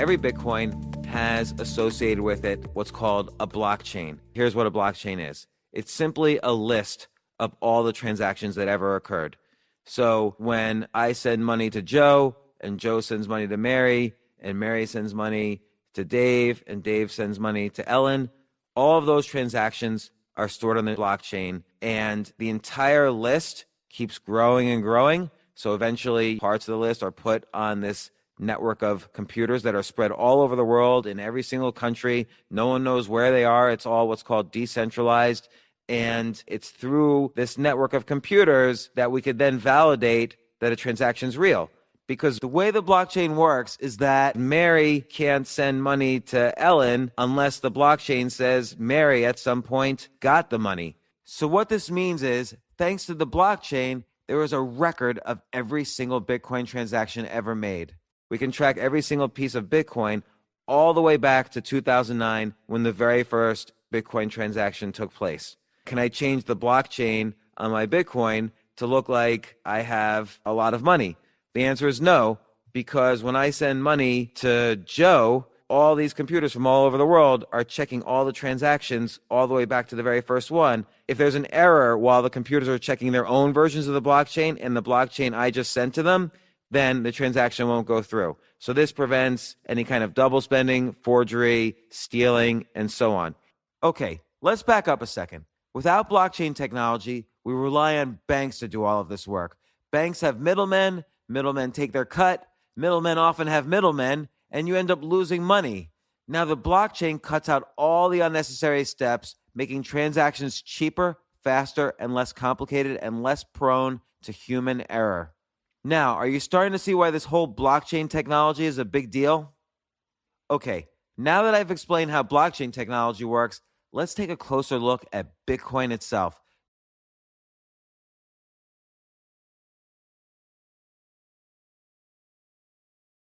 every Bitcoin has associated with it what's called a blockchain. Here's what a blockchain is. It's simply a list of all the transactions that ever occurred. So when I send money to Joe, and Joe sends money to Mary, and Mary sends money to Dave, and Dave sends money to Ellen, all of those transactions are stored on the blockchain, and the entire list keeps growing and growing. So eventually parts of the list are put on this network of computers that are spread all over the world in every single country. No one knows where they are. It's all what's called decentralized. And it's through this network of computers that we could then validate that a transaction is real. Because the way the blockchain works is that Mary can't send money to Ellen unless the blockchain says Mary at some point got the money. So what this means is, thanks to the blockchain, there is a record of every single Bitcoin transaction ever made. We can track every single piece of Bitcoin all the way back to 2009 when the very first Bitcoin transaction took place. Can I change the blockchain on my Bitcoin to look like I have a lot of money? The answer is no, because when I send money to Joe, all these computers from all over the world are checking all the transactions all the way back to the very first one. If there's an error while the computers are checking their own versions of the blockchain and the blockchain I just sent to them, then the transaction won't go through. So this prevents any kind of double spending, forgery, stealing, and so on. Okay, let's back up a second. Without blockchain technology, we rely on banks to do all of this work. Banks have middlemen take their cut, middlemen often have middlemen, and you end up losing money. Now the blockchain cuts out all the unnecessary steps, making transactions cheaper, faster, and less complicated, and less prone to human error. Now, are you starting to see why this whole blockchain technology is a big deal? Okay, now that I've explained how blockchain technology works, let's take a closer look at Bitcoin itself.